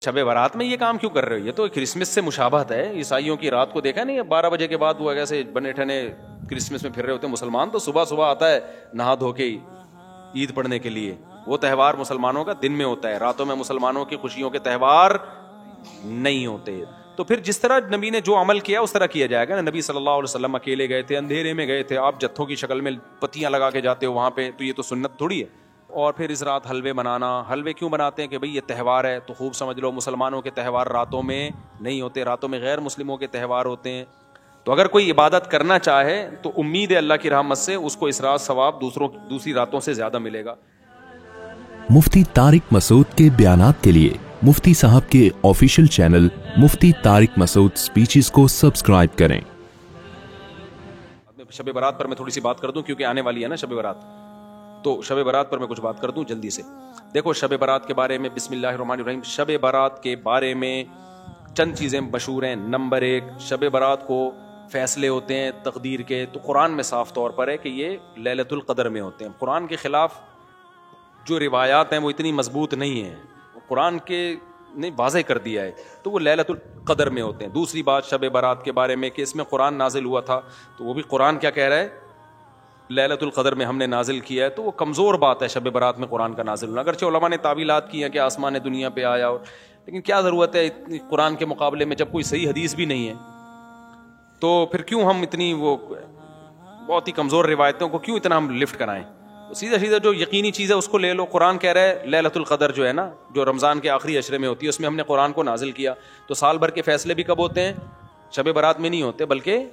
شب برات میں یہ کام کیوں کر رہے ہو؟ یہ تو کرسمس سے مشابہت ہے. عیسائیوں کی رات کو دیکھا نہیں, 12 بجے کے بعد وہ ایسے بنے ٹھنے کرسمس میں پھر رہے ہوتے ہیں. مسلمان تو صبح صبح آتا ہے نہا دھو کے عید پڑھنے کے لیے. وہ تہوار مسلمانوں کا دن میں ہوتا ہے, راتوں میں مسلمانوں کی خوشیوں کے تہوار نہیں ہوتے. تو پھر جس طرح نبی نے جو عمل کیا اس طرح کیا جائے گا نا. نبی صلی اللہ علیہ وسلم اکیلے گئے تھے, اندھیرے میں گئے تھے, آپ جتھوں کی شکل میں پتیاں لگا کے جاتے ہو وہاں پہ, تو یہ تو سنت تھوڑی ہے. اور پھر اس رات حلوے بنانا. حلوے کیوں بناتے ہیں؟ کہ بھئی یہ تہوار ہے. تو خوب سمجھ لو مسلمانوں کے تہوار راتوں میں نہیں ہوتے, راتوں میں غیر مسلموں کے تہوار ہوتے ہیں. تو اگر کوئی عبادت کرنا چاہے تو امید ہے اللہ کی رحمت سے اس کو اس رات ثواب دوسری راتوں سے زیادہ ملے گا. مفتی طارق مسعود کے بیانات کے لیے مفتی صاحب کے آفیشیل چینل مفتی طارق مسعود سپیچز کو سبسکرائب کریں. شب برات پر میں تھوڑی سی بات کر دوں کیونکہ آنے والی ہے نا شب برات. تو شب برات پر میں کچھ بات کر دوں جلدی سے. دیکھو شب برات کے بارے میں بسم اللہ الرحمن الرحیم. شب برات کے بارے میں چند چیزیں مشہور ہیں. نمبر 1, شب برات کو فیصلے ہوتے ہیں تقدیر کے, تو قرآن میں صاف طور پر ہے کہ یہ لیلۃ القدر میں ہوتے ہیں. قرآن کے خلاف جو روایات ہیں وہ اتنی مضبوط نہیں ہیں, قرآن کے نے واضح کر دیا ہے, تو وہ لیلۃ القدر میں ہوتے ہیں. دوسری بات شب برات کے بارے میں کہ اس میں قرآن نازل ہوا تھا, تو وہ بھی قرآن کیا کہہ رہا ہے, لیلۃ القدر میں ہم نے نازل کیا ہے. تو وہ کمزور بات ہے شب برات میں قرآن کا نازل ہونا. اگرچہ علماء نے تعویلات کی ہیں کہ آسمان دنیا پہ آیا, اور لیکن کیا ضرورت ہے قرآن کے مقابلے میں جب کوئی صحیح حدیث بھی نہیں ہے, تو پھر کیوں ہم اتنی وہ بہت ہی کمزور روایتوں کو کیوں اتنا ہم لفٹ کرائیں. سیدھا جو یقینی چیز ہے اس کو لے لو. قرآن کہہ رہا ہے لیلۃ القدر جو ہے نا, جو رمضان کے آخری عشرے میں ہوتی ہے, اس میں ہم نے قرآن کو نازل کیا. تو سال بھر کے فیصلے بھی کب ہوتے ہیں؟ شب برات میں نہیں ہوتے, بلکہ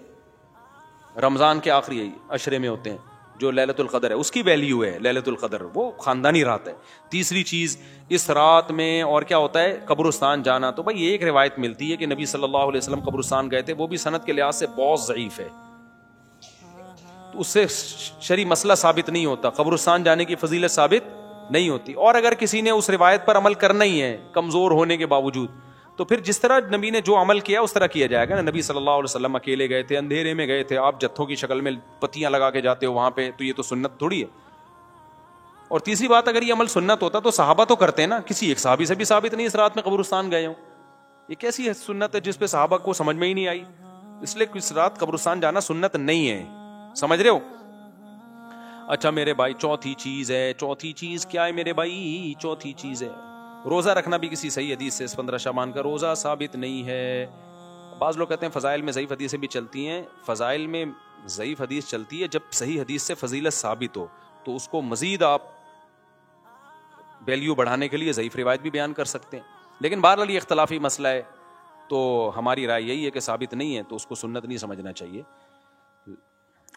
رمضان کے آخری عشرے میں ہوتے ہیں. جو لیلۃ القدر ہے اس کی ویلیو ہے لیلۃ القدر, وہ خاندانی رات ہے. تیسری چیز, اس رات میں اور کیا ہوتا ہے, قبرستان جانا. تو بھائی ایک روایت ملتی ہے کہ نبی صلی اللہ علیہ وسلم قبرستان گئے تھے, وہ بھی سند کے لحاظ سے بہت ضعیف ہے, تو اس سے شرعی مسئلہ ثابت نہیں ہوتا, قبرستان جانے کی فضیلت ثابت نہیں ہوتی. اور اگر کسی نے اس روایت پر عمل کرنا ہی ہے کمزور ہونے کے باوجود, تو پھر جس طرح نبی نے جو عمل کیا اس طرح کیا جائے گا نا. نبی صلی اللہ علیہ وسلم اکیلے گئے تھے, اندھیرے میں گئے تھے, آپ جتھوں کی شکل میں پتیاں لگا کے جاتے ہو وہاں پہ, تو یہ تو سنت تھوڑی ہے. اور تیسری بات, اگر یہ عمل سنت ہوتا تو صحابہ تو کرتے ہیں نا, کسی ایک صحابی سے بھی ثابت نہیں اس رات میں قبرستان گئے ہوں. یہ کیسی سنت ہے جس پہ صحابہ کو سمجھ میں ہی نہیں آئی؟ اس لیے اس رات قبرستان جانا سنت نہیں ہے, سمجھ رہے ہو. اچھا میرے بھائی, چوتھی چیز ہے. چوتھی چیز کیا ہے میرے بھائی؟ چوتھی چیز ہے روزہ رکھنا. بھی کسی صحیح حدیث سے 15 شعبان کا روزہ ثابت نہیں ہے. بعض لوگ کہتے ہیں فضائل میں ضعیف حدیثیں بھی چلتی ہیں. فضائل میں ضعیف حدیث چلتی ہے جب صحیح حدیث سے فضیلت ثابت ہو, تو اس کو مزید آپ ویلیو بڑھانے کے لیے ضعیف روایت بھی بیان کر سکتے ہیں. لیکن بہرحال یہ اختلافی مسئلہ ہے, تو ہماری رائے یہی ہے کہ ثابت نہیں ہے تو اس کو سنت نہیں سمجھنا چاہیے.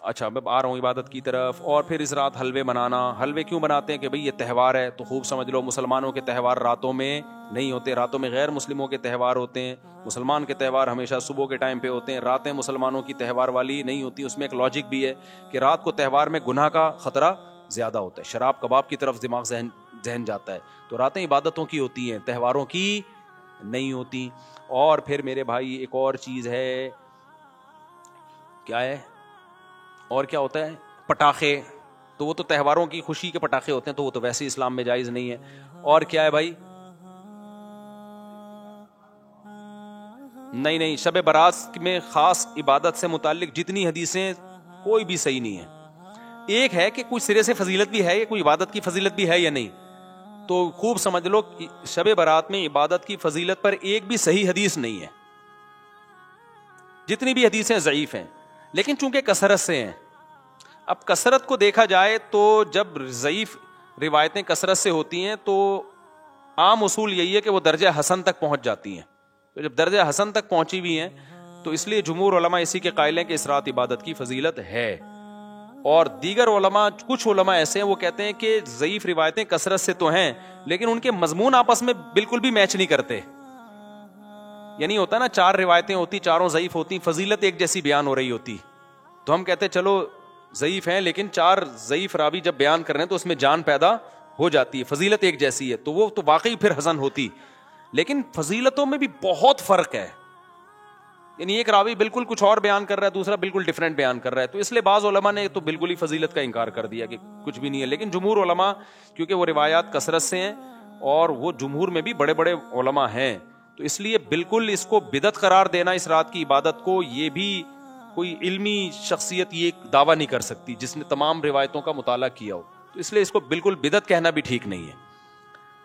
اچھا میں آ رہا ہوں عبادت کی طرف. اور پھر اس رات حلوے بنانا. حلوے کیوں بناتے ہیں؟ کہ بھئی یہ تہوار ہے. تو خوب سمجھ لو مسلمانوں کے تہوار راتوں میں نہیں ہوتے, راتوں میں غیر مسلموں کے تہوار ہوتے ہیں. مسلمان کے تہوار ہمیشہ صبح کے ٹائم پہ ہوتے ہیں, راتیں مسلمانوں کی تہوار والی نہیں ہوتی. اس میں ایک لاجک بھی ہے کہ رات کو تہوار میں گناہ کا خطرہ زیادہ ہوتا ہے, شراب کباب کی طرف دماغ ذہن جاتا ہے. تو راتیں عبادتوں کی ہوتی ہیں, تہواروں کی نہیں ہوتی. اور پھر میرے بھائی ایک اور چیز ہے, کیا ہے اور کیا ہوتا ہے؟ پٹاخے. تو وہ تو تہواروں کی خوشی کے پٹاخے ہوتے ہیں, تو وہ تو ویسے اسلام میں جائز نہیں ہے. اور کیا ہے بھائی؟ نہیں, شب برات میں خاص عبادت سے متعلق جتنی حدیثیں کوئی بھی صحیح نہیں ہے. ایک ہے کہ کوئی سرے سے فضیلت بھی ہے, یا کوئی عبادت کی فضیلت بھی ہے یا نہیں. تو خوب سمجھ لو شب برات میں عبادت کی فضیلت پر ایک بھی صحیح حدیث نہیں ہے. جتنی بھی حدیثیں ضعیف ہیں, لیکن چونکہ کثرت سے ہیں. اب کثرت کو دیکھا جائے تو جب ضعیف روایتیں کثرت سے ہوتی ہیں تو عام اصول یہی ہے کہ وہ درجہ حسن تک پہنچ جاتی ہیں. تو جب درجہ حسن تک پہنچی ہوئی ہیں تو اس لیے جمہور علماء اسی کے قائل ہیں کہ اس رات عبادت کی فضیلت ہے. اور دیگر علماء, کچھ علماء ایسے ہیں وہ کہتے ہیں کہ ضعیف روایتیں کثرت سے تو ہیں, لیکن ان کے مضمون آپس میں بالکل بھی میچ نہیں کرتے. یعنی ہوتا نا 4 روایتیں ہوتی, چاروں ضعیف ہوتی, فضیلت ایک جیسی بیان ہو رہی ہوتی. تو ہم کہتے چلو ضعیف ہیں, لیکن 4 ضعیف راوی جب بیان کر رہے ہیں تو اس میں جان پیدا ہو جاتی ہے, فضیلت ایک جیسی ہے, تو وہ تو واقعی پھر حسن ہوتی. لیکن فضیلتوں میں بھی بہت فرق ہے. یعنی ایک راوی بالکل کچھ اور بیان کر رہا ہے, دوسرا بالکل ڈیفرنٹ بیان کر رہا ہے. تو اس لیے بعض علماء نے تو بالکل ہی فضیلت کا انکار کر دیا کہ کچھ بھی نہیں ہے. لیکن جمہور علماء کیونکہ وہ روایات کثرت سے ہیں اور وہ جمہور میں بھی بڑے بڑے علماء ہیں. تو اس لیے بالکل اس کو بدعت قرار دینا اس رات کی عبادت کو, یہ بھی کوئی علمی شخصیت یہ دعویٰ نہیں کر سکتی جس نے تمام روایتوں کا مطالعہ کیا ہو. تو اس لیے اس کو بالکل بدعت کہنا بھی ٹھیک نہیں ہے.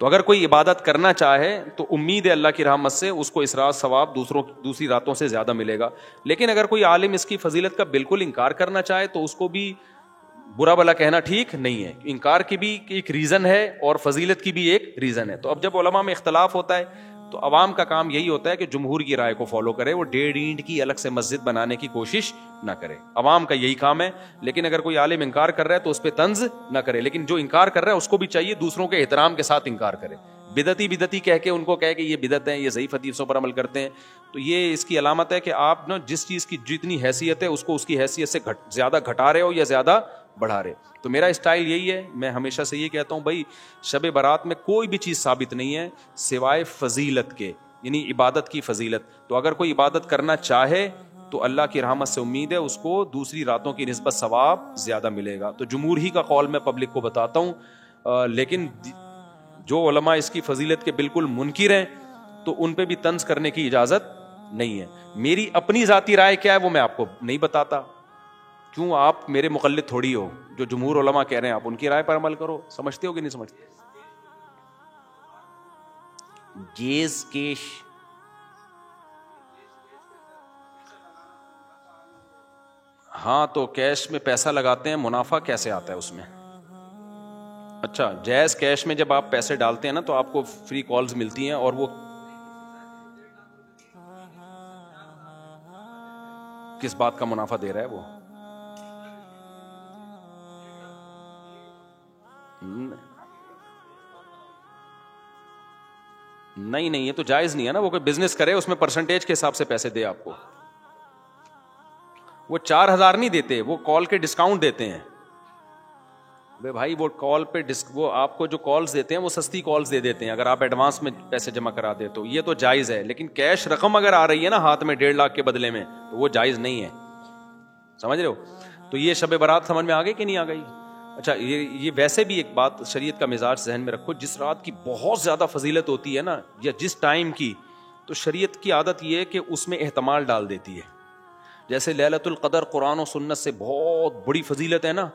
تو اگر کوئی عبادت کرنا چاہے تو امید ہے اللہ کی رحمت سے اس کو اس رات ثواب دوسری راتوں سے زیادہ ملے گا. لیکن اگر کوئی عالم اس کی فضیلت کا بالکل انکار کرنا چاہے تو اس کو بھی برا بلا کہنا ٹھیک نہیں ہے. انکار کی بھی ایک ریزن ہے اور فضیلت کی بھی ایک ریزن ہے. تو اب جب علماء میں اختلاف ہوتا ہے تو عوام کا کام یہی ہوتا ہے کہ جمہور کی رائے کو فالو کرے, وہ 1.5 اینٹ کی الگ سے مسجد بنانے کی کوشش نہ کرے. عوام کا یہی کام ہے. لیکن اگر کوئی عالم انکار کر رہا ہے تو اس پہ طنز نہ کرے, لیکن جو انکار کر رہا ہے اس کو بھی چاہیے دوسروں کے احترام کے ساتھ انکار کرے. بدعتی کہہ کے ان کو کہے کہ یہ بدعت ہے, یہ ضعیف حدیثوں پر عمل کرتے ہیں, تو یہ اس کی علامت ہے کہ آپ نا جس چیز کی جتنی حیثیت ہے اس کو اس کی حیثیت سے زیادہ گھٹا رہے ہو یا زیادہ بڑھا رہے. تو میرا اسٹائل یہی ہے, میں ہمیشہ سے یہ کہتا ہوں بھائی شب برات میں کوئی بھی چیز ثابت نہیں ہے سوائے فضیلت کے, یعنی عبادت کی فضیلت. تو اگر کوئی عبادت کرنا چاہے تو اللہ کی رحمت سے امید ہے اس کو دوسری راتوں کی نسبت ثواب زیادہ ملے گا. تو جمہور ہی کا قول میں پبلک کو بتاتا ہوں, لیکن جو علماء اس کی فضیلت کے بالکل منکر ہیں تو ان پہ بھی طنز کرنے کی اجازت نہیں ہے. میری اپنی ذاتی رائے کیا ہے وہ میں آپ کو نہیں بتاتا, کیوں آپ میرے مقلد تھوڑی ہو. جو جمہور علماء کہہ رہے ہیں آپ ان کی رائے پر عمل کرو. سمجھتے ہو کہ نہیں سمجھتے؟ گیز کیش ہاں, تو کیش میں پیسہ لگاتے ہیں, منافع کیسے آتا ہے اس میں؟ اچھا, جائز کیش میں جب آپ پیسے ڈالتے ہیں نا تو آپ کو فری کالز ملتی ہیں, اور وہ کس بات کا منافع دے رہا ہے وہ؟ نہیں, یہ تو جائز نہیں ہے نا. وہ کوئی بزنس کرے اس میں پرسنٹیج کے حساب سے پیسے دے آپ کو. وہ 4,000 نہیں دیتے, وہ کال کے ڈسکاؤنٹ دیتے ہیں. بھائی وہ کال پہ وہ آپ کو جو کالز دیتے ہیں وہ سستی کالز دے دیتے ہیں اگر آپ ایڈوانس میں پیسے جمع کرا دے تو. یہ تو جائز ہے. لیکن کیش رقم اگر آ رہی ہے نا ہاتھ میں 1.5 لاکھ کے بدلے میں تو وہ جائز نہیں ہے. سمجھ رہے ہو؟ تو یہ شب برات سمجھ میں آ گئی کہ نہیں آ گئی؟ اچھا, یہ ویسے بھی ایک بات شریعت کا مزاج ذہن میں رکھو, جس رات کی بہت زیادہ فضیلت ہوتی ہے نا یا جس ٹائم کی, تو شریعت کی عادت یہ ہے کہ اس میں احتمال ڈال دیتی ہے. جیسے لیلۃ القدر قرآن و سنت سے بہت بڑی فضیلت ہے نا,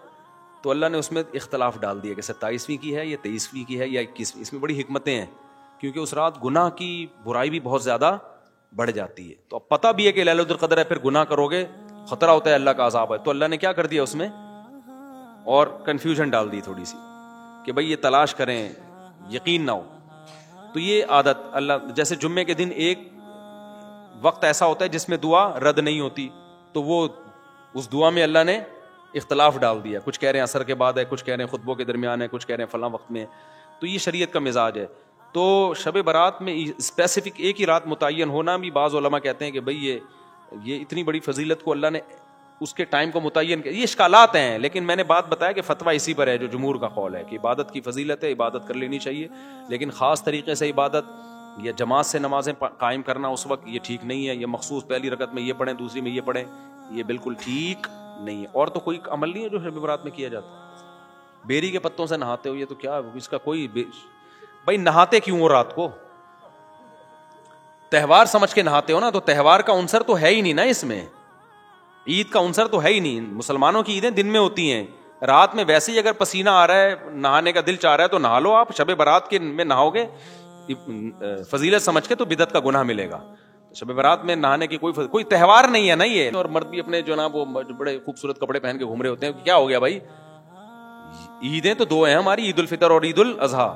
تو اللہ نے اس میں اختلاف ڈال دیا کہ 27ویں کی ہے یا 23ویں کی ہے یا 21ویں. اس میں بڑی حکمتیں ہیں کیونکہ اس رات گناہ کی برائی بھی بہت زیادہ بڑھ جاتی ہے. تو اب پتہ بھی ہے کہ لیلۃ القدر ہے, پھر گناہ کرو گے خطرہ ہوتا ہے اللہ کا عذاب ہے, تو اللہ نے کیا کر دیا اس میں, اور کنفیوژن ڈال دی تھوڑی سی کہ بھئی یہ تلاش کریں, یقین نہ ہو. تو یہ عادت اللہ, جیسے جمعے کے دن ایک وقت ایسا ہوتا ہے جس میں دعا رد نہیں ہوتی, تو وہ اس دعا میں اللہ نے اختلاف ڈال دیا. کچھ کہہ رہے ہیں عصر کے بعد ہے, کچھ کہہ رہے ہیں خطبوں کے درمیان ہے, کچھ کہہ رہے ہیں فلاں وقت میں. تو یہ شریعت کا مزاج ہے. تو شب برات میں اسپیسیفک ایک ہی رات متعین ہونا بھی, بعض علماء کہتے ہیں کہ بھئی یہ اتنی بڑی فضیلت کو اللہ نے اس کے ٹائم کو متعین کیا. یہ اشکالات ہیں, لیکن میں نے بات بتایا کہ فتویٰ اسی پر ہے جو جمہور کا قول ہے کہ عبادت کی فضیلت ہے, عبادت کر لینی چاہیے. لیکن خاص طریقے سے عبادت یا جماعت سے نمازیں قائم کرنا اس وقت یہ ٹھیک نہیں ہے. یہ مخصوص پہلی رکعت میں یہ پڑھیں, دوسری میں یہ پڑھیں, یہ بالکل ٹھیک نہیں ہے. اور تو کوئی عمل نہیں ہے جو شب برات میں کیا جاتا. بیری کے پتوں سے نہاتے ہو, یہ تو کیا اس کا کوئی بھائی نہاتے کیوں ہو رات کو؟ تہوار سمجھ کے نہاتے ہو نا, تو تہوار کا عنصر تو ہے ہی نہیں نا اس میں, عید کا عنصر تو ہے ہی نہیں. مسلمانوں کی عیدیں دن میں ہوتی ہیں, رات میں ویسے ہی اگر پسینہ آ رہا ہے, نہانے کا دل چاہ رہا ہے تو نہا لو. آپ شب برات کے میں نہاؤ گے فضیلت سمجھ کے تو بدعت کا گناہ ملے گا. شب برات میں نہانے کی کوئی تہوار نہیں ہے نا یہ. اور مرد بھی اپنے جو نا وہ بڑے خوبصورت کپڑے پہن کے گھوم رہے ہوتے ہیں. کیا ہو گیا بھائی؟ عیدیں تو 2 ہیں ہماری, عید الفطر اور عید الاضحیٰ.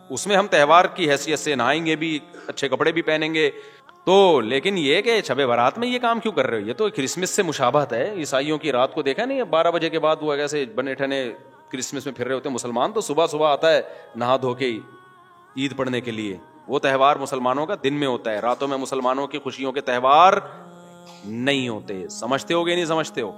اس میں ہم تہوار کی حیثیت سے نہائیں گے بھی, اچھے کپڑے بھی پہنیں گے. تو لیکن یہ کہ شب برات میں یہ کام کیوں کر رہے ہو؟ یہ تو کرسمس سے مشابہت ہے. عیسائیوں کی رات کو دیکھا نہیں, 12 بجے کے بعد وہ ایسے بنے ٹھنے کرسمس میں پھر رہے ہوتے ہیں. مسلمان تو صبح صبح آتا ہے نہا دھو کے عید پڑھنے کے لیے. وہ تہوار مسلمانوں کا دن میں ہوتا ہے, راتوں میں مسلمانوں کی خوشیوں کے تہوار نہیں ہوتے. سمجھتے ہو گے نہیں سمجھتے ہو؟